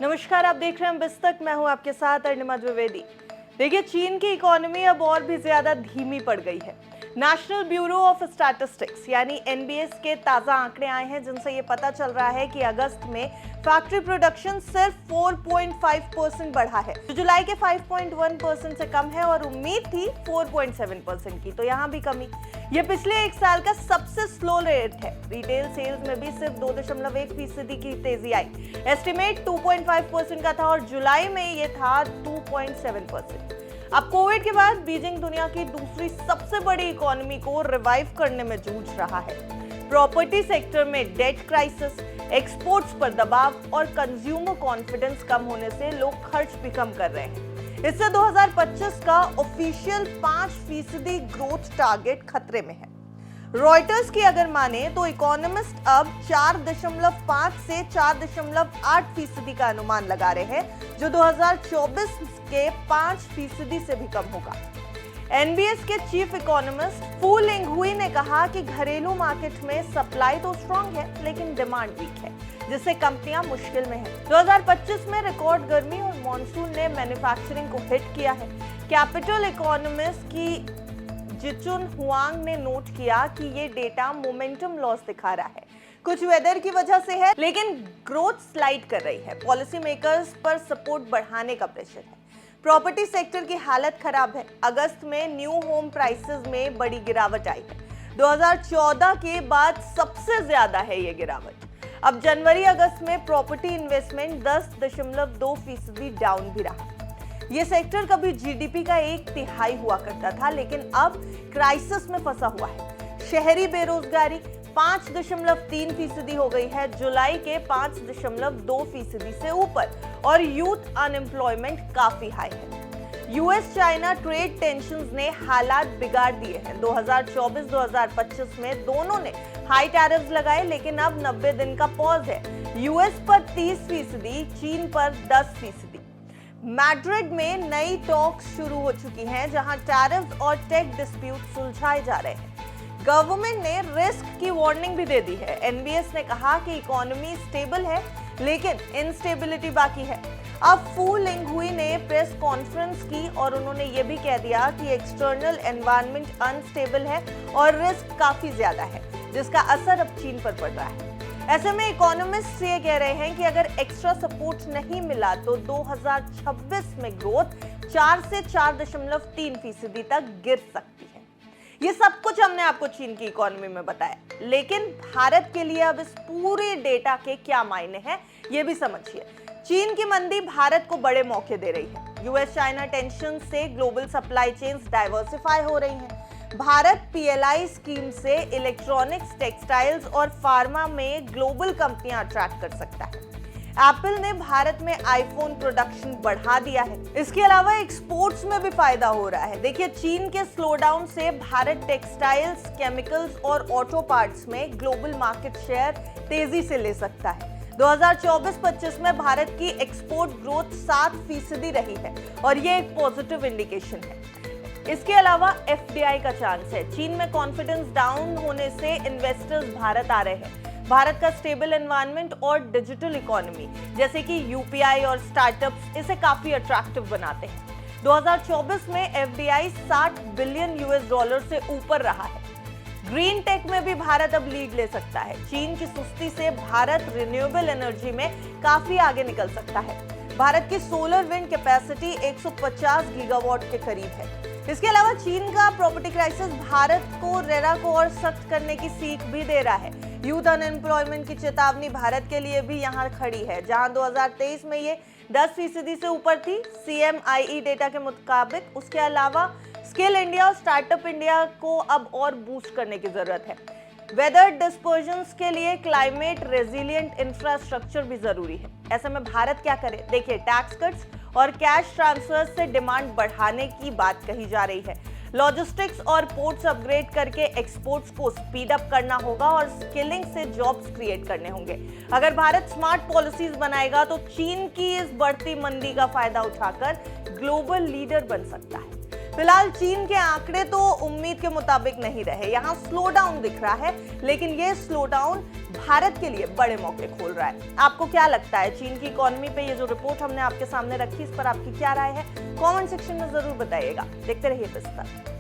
नमस्कार, आप देख रहे हैं बिस्तक। मैं हूं आपके साथ अर्निमा द्विवेदी। देखिए, चीन की इकोनॉमी अब और भी ज्यादा धीमी पड़ गई है। नेशनल ब्यूरो ऑफ स्टैटिस्टिक्स यानी एनबीएस के ताजा आंकड़े आए हैं, जिनसे ये पता चल रहा है कि अगस्त में फैक्ट्री प्रोडक्शन सिर्फ 4.5% बढ़ा है, जो जुलाई के 5.1% से कम है और उम्मीद थी 4.7% की, तो यहाँ भी कमी। ये पिछले एक साल का सबसे स्लो रेट है। रिटेल सेल्स में भी सिर्फ 2.1% की तेजी आई। एस्टिमेट 2.5% का था और जुलाई में ये था 2.7%। अब कोविड के बाद बीजिंग दुनिया की दूसरी सबसे बड़ी इकोनॉमी को रिवाइव करने में जूझ रहा है। प्रॉपर्टी सेक्टर में डेट क्राइसिस, एक्सपोर्ट्स पर दबाव और कंज्यूमर कॉन्फिडेंस कम होने से लोग खर्च भी कम कर रहे हैं। इससे 2025 का ऑफिशियल 5% ग्रोथ टारगेट खतरे में है। रॉयटर्स की अगर माने तो इकोनॉमिस्ट अब 4.5 से 4.8% का अनुमान लगा रहे हैं, जो 2024 के 5% से भी कम होगा। एनबीएस के चीफ इकोनॉमिस्ट फू लिंगहुई ने कहा कि घरेलू मार्केट में सप्लाई तो स्ट्रांग है, लेकिन डिमांड वीक है, जिससे कंपनियां मुश्किल में हैं। 2025 में रिकॉर्ड गर्मी और मॉनसून ने मैन्युफैक्चरिंग को हिट किया है। कैपिटल इकोनॉमिस्ट की जिचुन हुआंग ने नोट किया कि ये डेटा मोमेंटम लॉस दिखा रहा है। कुछ वेदर की वजह से है, लेकिन ग्रोथ स्लाइड कर रही है। पॉलिसी मेकर्स पर सपोर्ट बढ़ाने का प्रेशर है। प्रॉपर्टी सेक्टर की हालत खराब है। अगस्त में न्यू होम प्राइसेस में बड़ी गिरावट आई है। 2014 के बाद सबसे ज्यादा है ये गिरावट। अब जनवरी अगस्त में प्रॉपर्टी इन्वेस्टमेंट 10.2% डाउन भी रहा। ये सेक्टर कभी जीडीपी का 1/3 हुआ करता था, लेकिन अब क्राइसिस में फंसा हुआ है। शहरी बेरोजगारी 5.3% हो गई है, जुलाई के 5.2% से ऊपर, और यूथ अनएम्प्लॉयमेंट काफी हाई है। यूएस चाइना ट्रेड टेंशंस ने हालात बिगाड़ दिए हैं। 2024-2025 में दोनों ने हाई टैरिफ्स लगाए, लेकिन अब 90 दिन का पॉज है। यूएस पर 30%, चीन पर 10%। मैड्रिड में नई टॉक्स शुरू हो चुकी हैं, जहां टैरिफ्स और टेक डिस्प्यूट सुलझाए जा रहे हैं। गवर्नमेंट ने रिस्क की वार्निंग भी दे दी है। एनबीएस ने कहा कि इकोनॉमी स्टेबल है, लेकिन इनस्टेबिलिटी बाकी है। अब फू लिंगहुई ने प्रेस कॉन्फ्रेंस की और उन्होंने ये भी कह दिया कि एक्सटर्नल एनवायरनमेंट अनस्टेबल है और रिस्क काफी ज्यादा है, जिसका असर अब चीन पर पड़ रहा है। ऐसे में इकोनॉमिस्ट ये कह रहे हैं कि अगर एक्स्ट्रा सपोर्ट नहीं मिला तो 2026 में ग्रोथ 4 से 4.3% तक गिर सकती है। ये सब कुछ हमने आपको चीन की इकोनॉमी में बताया, लेकिन भारत के लिए अब इस पूरे डेटा के क्या मायने हैं, ये भी समझिए। चीन की मंदी भारत को बड़े मौके दे रही है। यूएस चाइना टेंशन से ग्लोबल सप्लाई चेन्स डाइवर्सिफाई हो रही हैं। भारत पीएलआई स्कीम से इलेक्ट्रॉनिक्स, टेक्सटाइल्स और फार्मा में ग्लोबल कंपनियां अट्रैक्ट कर सकता है। एप्पल ने भारत में आईफोन प्रोडक्शन बढ़ा दिया है। इसके अलावा एक्सपोर्ट्स में भी फायदा हो रहा है। देखिए, चीन के स्लोडाउन से भारत टेक्सटाइल्स, केमिकल्स और ऑटो पार्ट्स में ग्लोबल मार्केट शेयर तेजी से ले सकता है। 2024-25 में भारत की एक्सपोर्ट ग्रोथ 7% रही है और ये एक पॉजिटिव इंडिकेशन है। इसके अलावा एफडीआई का चांस है। चीन में कॉन्फिडेंस डाउन होने से इन्वेस्टर्स भारत आ रहे हैं। भारत का स्टेबल एनवायरनमेंट और डिजिटल इकोनॉमी, जैसे कि यूपीआई और स्टार्टअप्स, इसे काफी अट्रैक्टिव बनाते हैं। 2024 में एफडीआई $60 बिलियन से ऊपर रहा है। ग्रीन टेक में भी भारत अब लीड ले सकता है। चीन की सुस्ती से भारत रिन्यूएबल एनर्जी में काफी आगे निकल सकता है। भारत की सोलर विंड कैपेसिटी 150 गीगावाट के करीब है। इसके अलावा चीन का प्रॉपर्टी क्राइसिस भारत को रेरा को और सख्त करने की सीख भी दे रहा है। यूथ अनएम्प्लॉयमेंट की चेतावनी भारत के लिए भी यहाँ खड़ी है, जहां 2023 में ये 10% से ऊपर थी सीएमआईई डेटा के मुताबिक। उसके अलावा स्किल इंडिया और स्टार्टअप इंडिया को अब और बूस्ट करने की जरूरत है। वेदर डिस्पर्जन्स के लिए क्लाइमेट रेजिलिएंट इंफ्रास्ट्रक्चर भी जरूरी है। ऐसे में भारत क्या करे? देखिए, टैक्स कट्स और कैश ट्रांसफर से डिमांड बढ़ाने की बात कही जा रही है। लॉजिस्टिक्स और पोर्ट्स अपग्रेड करके एक्सपोर्ट्स को स्पीड अप करना होगा और स्किलिंग से जॉब्स क्रिएट करने होंगे। अगर भारत स्मार्ट पॉलिसीज बनाएगा तो चीन की इस बढ़ती मंदी का फायदा उठाकर ग्लोबल लीडर बन सकता है। फिलहाल चीन के आंकड़े तो उम्मीद के मुताबिक नहीं रहे, यहाँ स्लो डाउन दिख रहा है, लेकिन ये स्लो डाउन भारत के लिए बड़े मौके खोल रहा है। आपको क्या लगता है, चीन की इकोनॉमी पे ये जो रिपोर्ट हमने आपके सामने रखी, इस पर आपकी क्या राय है? कमेंट सेक्शन में जरूर बताइएगा। देखते रहिए विस्तार।